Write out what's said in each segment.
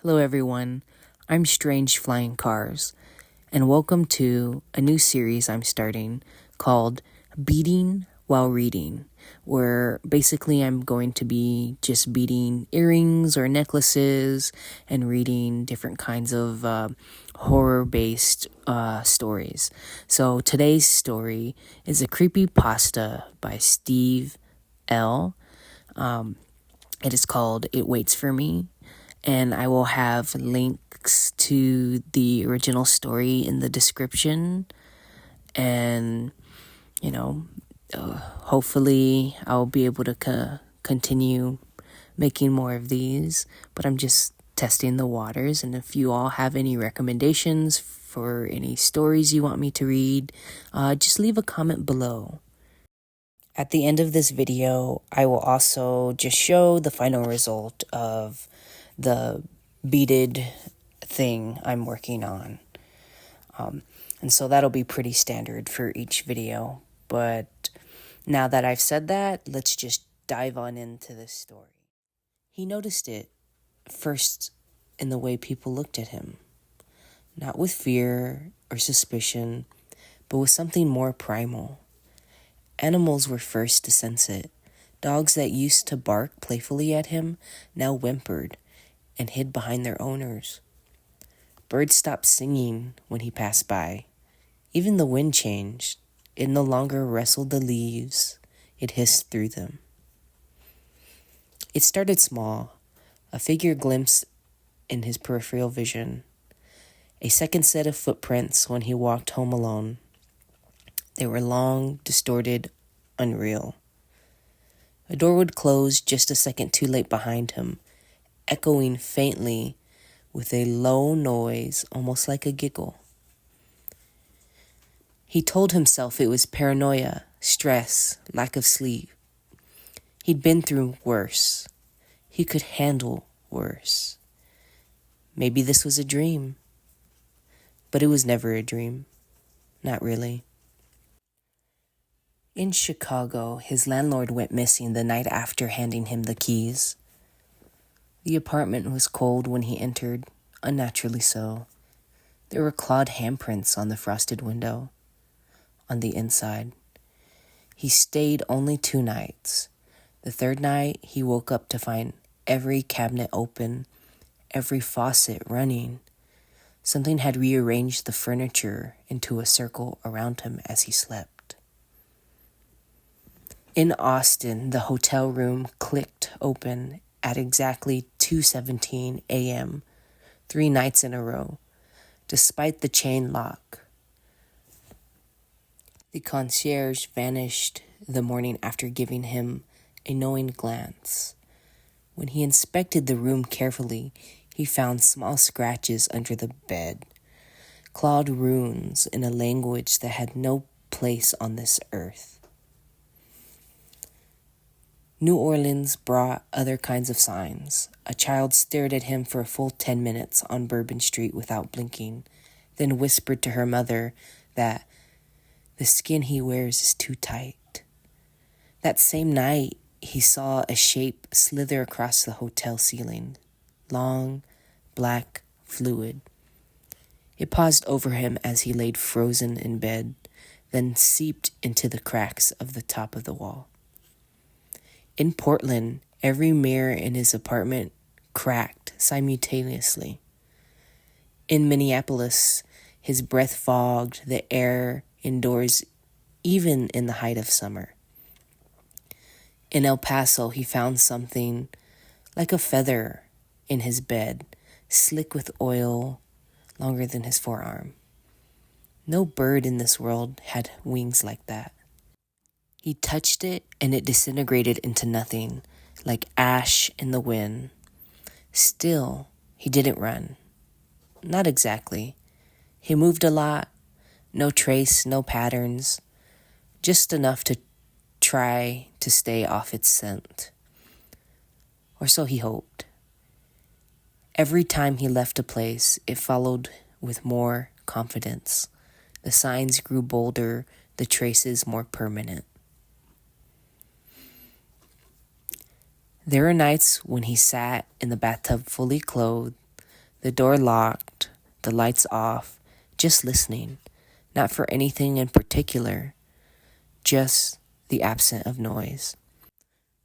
Hello everyone, I'm Strange Flying Cars, and welcome to a new series I'm starting called Beading While Reading, where basically I'm going to be just beading earrings or necklaces and reading different kinds of horror-based stories. So today's story is a creepypasta by Steve L. It is called It Waits for Me, and I will have links to the original story in the description. And, hopefully I'll be able to continue making more of these, but I'm just testing the waters. And if you all have any recommendations for any stories you want me to read, just leave a comment below. At the end of this video, I will also just show the final result of the beaded thing I'm working on. And so that'll be pretty standard for each video. But now that I've said that, let's just dive on into this story. He noticed it first in the way people looked at him. Not with fear or suspicion, but with something more primal. Animals were first to sense it. Dogs that used to bark playfully at him now whimpered and hid behind their owners. Birds stopped singing when he passed by. Even the wind changed. It no longer rustled the leaves. It hissed through them. It started small, a figure glimpsed in his peripheral vision. A second set of footprints when he walked home alone. They were long, distorted, unreal. A door would close just a second too late behind him, echoing faintly with a low noise, almost like a giggle. He told himself it was paranoia, stress, lack of sleep. He'd been through worse. He could handle worse. Maybe this was a dream. But it was never a dream. Not really. In Chicago, his landlord went missing the night after handing him the keys. The apartment was cold when he entered, unnaturally so. There were clawed handprints on the frosted window. On the inside. He stayed only 2 nights. The third night, he woke up to find every cabinet open, every faucet running. Something had rearranged the furniture into a circle around him as he slept. In Austin, the hotel room clicked open at exactly 2:17 a.m., 3 nights in a row, despite the chain lock. The concierge vanished the morning after giving him a knowing glance. When he inspected the room carefully, he found small scratches under the bed, clawed runes in a language that had no place on this earth. New Orleans brought other kinds of signs. A child stared at him for a full 10 minutes on Bourbon Street without blinking, then whispered to her mother that the skin he wears is too tight. That same night, he saw a shape slither across the hotel ceiling. Long, black, fluid. It paused over him as he laid frozen in bed, then seeped into the cracks of the top of the wall. In Portland, every mirror in his apartment cracked simultaneously. In Minneapolis, his breath fogged the air indoors, even in the height of summer. In El Paso, he found something like a feather in his bed, slick with oil, longer than his forearm. No bird in this world had wings like that. He touched it and it disintegrated into nothing, like ash in the wind. Still, he didn't run. Not exactly. He moved a lot. No trace, no patterns, just enough to try to stay off its scent. Or so he hoped. Every time he left a place, it followed with more confidence. The signs grew bolder, the traces more permanent. There were nights when he sat in the bathtub fully clothed, The door locked, the lights off, just listening, not for anything in particular, just the absence of noise.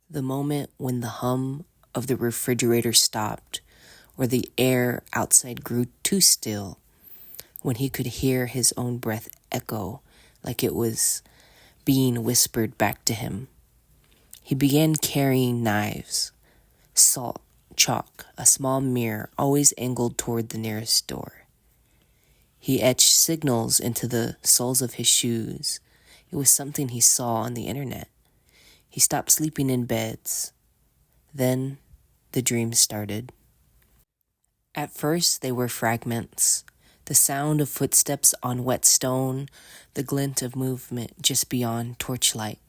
The moment when the hum of the refrigerator stopped, or the air outside grew too still, when he could hear his own breath echo like it was being whispered back to him. He began carrying knives, salt, chalk, a small mirror always angled toward the nearest door. He etched signals into the soles of his shoes. It was something he saw on the internet. He stopped sleeping in beds. Then the dreams started. At first, they were fragments. The sound of footsteps on wet stone, the glint of movement just beyond torchlight,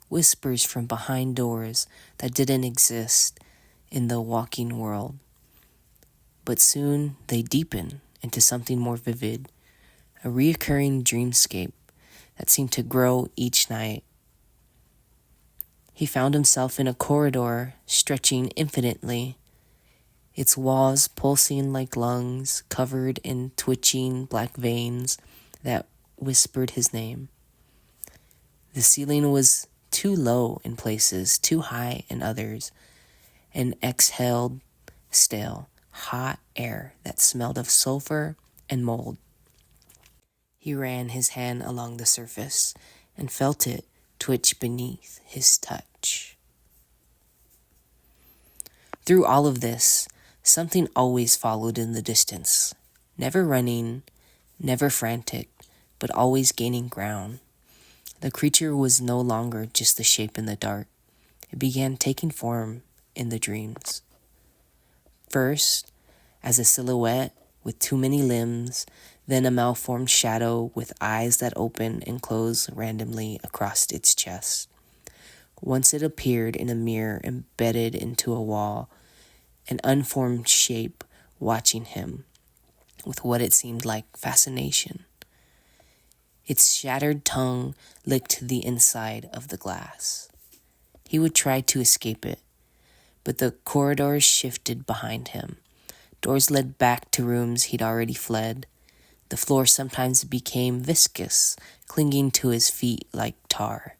whispers from behind doors that didn't exist in the walking world. But soon they deepened into something more vivid, a reoccurring dreamscape that seemed to grow each night. He found himself in a corridor stretching infinitely, its walls pulsing like lungs covered in twitching black veins that whispered his name. The ceiling was too low in places, too high in others, and exhaled stale, hot air that smelled of sulfur and mold. He ran his hand along the surface and felt it twitch beneath his touch. Through all of this, something always followed in the distance, never running, never frantic, but always gaining ground. The creature was no longer just a shape in the dark. It began taking form in the dreams. First, as a silhouette with too many limbs, then a malformed shadow with eyes that open and close randomly across its chest. Once it appeared in a mirror embedded into a wall, an unformed shape watching him with what it seemed like fascination. Its shattered tongue licked the inside of the glass. He would try to escape it, but the corridors shifted behind him. Doors led back to rooms he'd already fled. The floor sometimes became viscous, clinging to his feet like tar.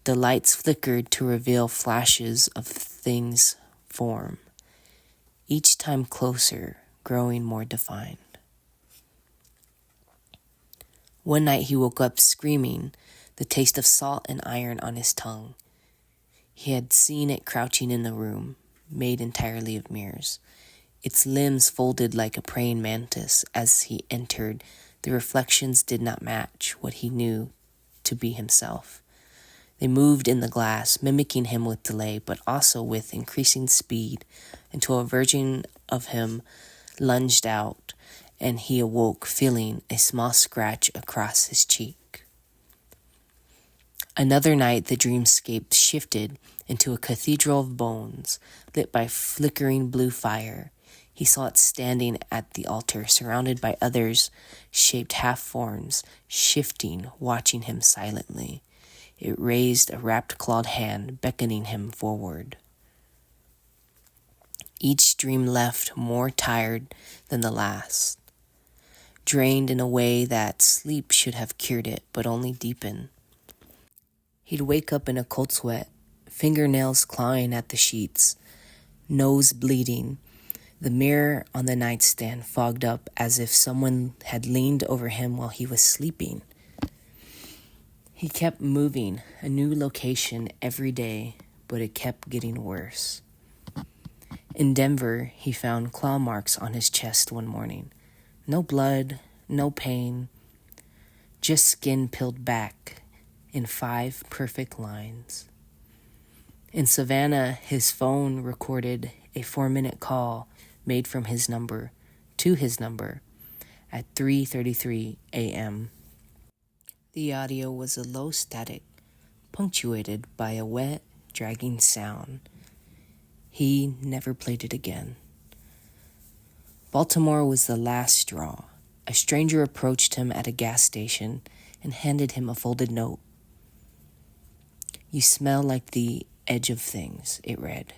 The lights flickered to reveal flashes of things form, each time closer, growing more defined. One night he woke up screaming, the taste of salt and iron on his tongue. He had seen it crouching in the room, made entirely of mirrors. Its limbs folded like a praying mantis as he entered. The reflections did not match what he knew to be himself. They moved in the glass, mimicking him with delay, but also with increasing speed, until a version of him lunged out, and he awoke feeling a small scratch across his cheek. Another night, the dreamscape shifted into a cathedral of bones, lit by flickering blue fire. He saw it standing at the altar, surrounded by others, shaped half-forms, shifting, watching him silently. It raised a wrapped clawed hand, beckoning him forward. Each dream left more tired than the last, drained in a way that sleep should have cured it, but only deepened. He'd wake up in a cold sweat, fingernails clawing at the sheets, nose bleeding, the mirror on the nightstand fogged up as if someone had leaned over him while he was sleeping. He kept moving, a new location every day, but it kept getting worse. In Denver, he found claw marks on his chest one morning. No blood, no pain, just skin peeled back in 5 perfect lines. In Savannah, his phone recorded a 4-minute call made from his number to his number at 3:33 a.m. The audio was a low static, punctuated by a wet, dragging sound. He never played it again. Baltimore was the last straw. A stranger approached him at a gas station and handed him a folded note. "You smell like the edge of things," it read.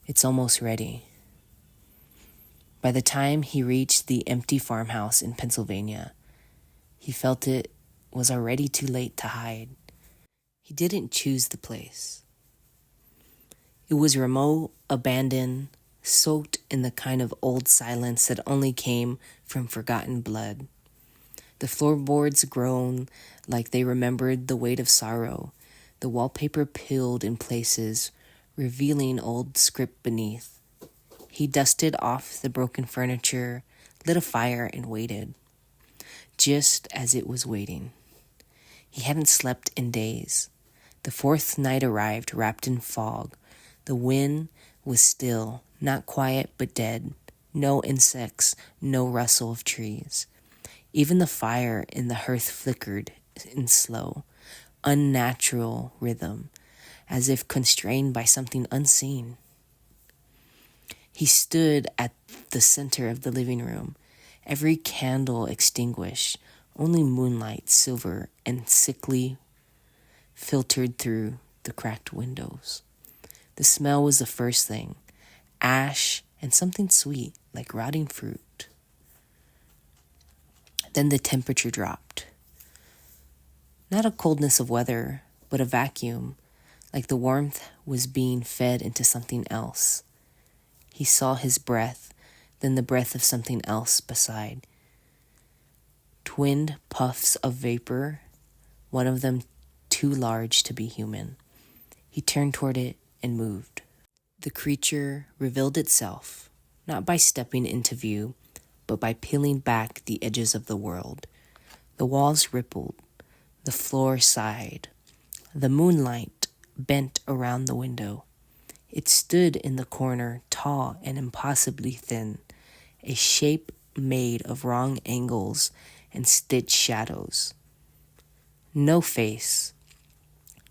"It's almost ready." By the time he reached the empty farmhouse in Pennsylvania, he felt it was already too late to hide. He didn't choose the place. It was remote, abandoned, soaked in the kind of old silence that only came from forgotten blood. The floorboards groaned like they remembered the weight of sorrow. The wallpaper peeled in places, revealing old script beneath. He dusted off the broken furniture, lit a fire, and waited. Just as it was waiting. He hadn't slept in days. The fourth night arrived, wrapped in fog. The wind was still, not quiet but dead. No insects, no rustle of trees. Even the fire in the hearth flickered in slow, unnatural rhythm, as if constrained by something unseen. He stood at the center of the living room, every candle extinguished, only moonlight, silver and sickly, filtered through the cracked windows. The smell was the first thing, ash and something sweet, like rotting fruit. Then the temperature dropped. Not a coldness of weather, but a vacuum, like the warmth was being fed into something else. He saw his breath, then the breath of something else beside. Twinned puffs of vapor, one of them too large to be human. He turned toward it and moved. The creature revealed itself, not by stepping into view, but by peeling back the edges of the world. The walls rippled, the floor sighed. The moonlight bent around the window. It stood in the corner, tall and impossibly thin, a shape made of wrong angles and stitched shadows. No face,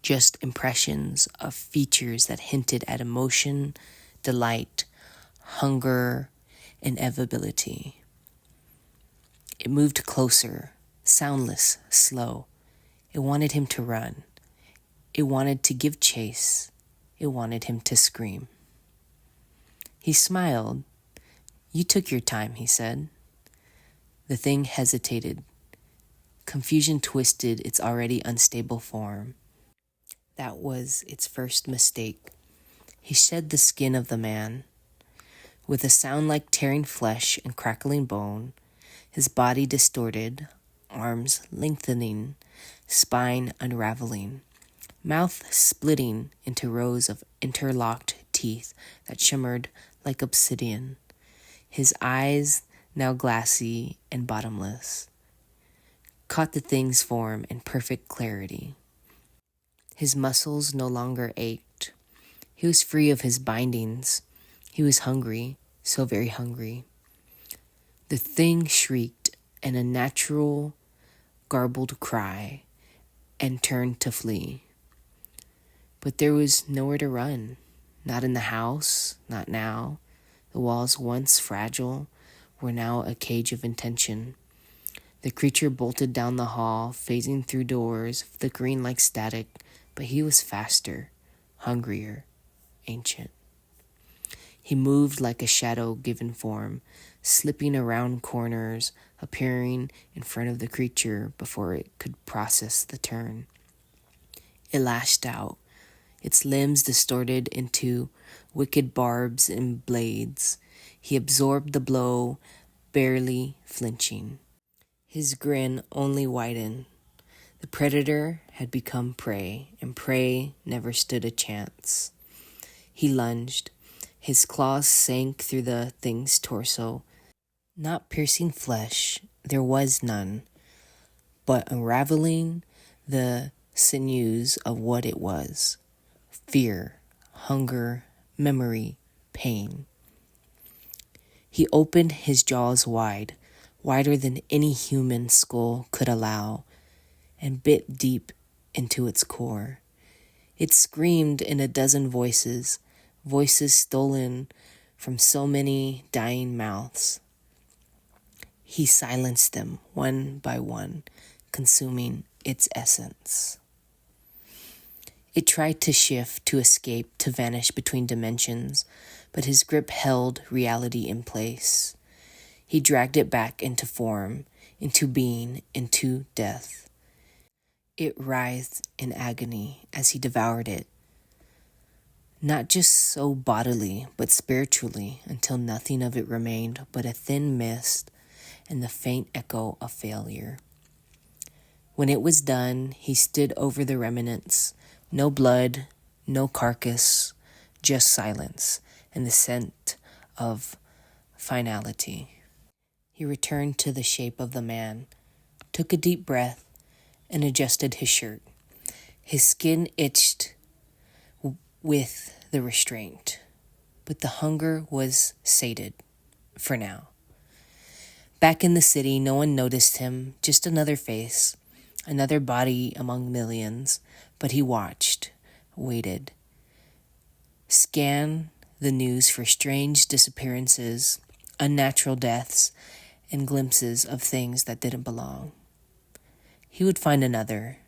just impressions of features that hinted at emotion, delight, hunger, inevitability. It moved closer, soundless, slow. It wanted him to run. It wanted to give chase. It wanted him to scream. He smiled. "You took your time," he said. The thing hesitated. Confusion twisted its already unstable form. That was its first mistake. He shed the skin of the man. With a sound like tearing flesh and crackling bone, his body distorted, arms lengthening, spine unraveling, mouth splitting into rows of interlocked teeth that shimmered like obsidian. His eyes, now glassy and bottomless, caught the thing's form in perfect clarity. His muscles no longer ached. He was free of his bindings. He was hungry, so very hungry. The thing shrieked an unnatural, garbled cry and turned to flee. But there was nowhere to run. Not in the house, not now. The walls, once fragile, were now a cage of intention. The creature bolted down the hall, phasing through doors, flickering like static, but he was faster, hungrier, ancient. He moved like a shadow given form, slipping around corners, appearing in front of the creature before it could process the turn. It lashed out, its limbs distorted into wicked barbs and blades. He absorbed the blow, barely flinching. His grin only widened. The predator had become prey, and prey never stood a chance. He lunged. His claws sank through the thing's torso, not piercing flesh, there was none, but unraveling the sinews of what it was. Fear, hunger, memory, pain. He opened his jaws wide, wider than any human skull could allow, and bit deep into its core. It screamed in a dozen voices, voices stolen from so many dying mouths. He silenced them one by one, consuming its essence. It tried to shift, to escape, to vanish between dimensions, but his grip held reality in place. He dragged it back into form, into being, into death. It writhed in agony as he devoured it, not just so bodily, but spiritually, until nothing of it remained but a thin mist and the faint echo of failure. When it was done, he stood over the remnants. No blood, no carcass, just silence and the scent of finality. He returned to the shape of the man, took a deep breath, and adjusted his shirt. His skin itched with the restraint, but the hunger was sated, for now. Back in the city, no one noticed him, just another face, another body among millions, but he watched, waited, scanned the news for strange disappearances, unnatural deaths, and glimpses of things that didn't belong. He would find another.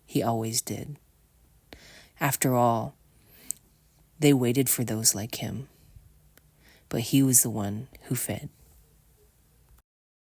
He always did. After all, they waited for those like him, but he was the one who fed.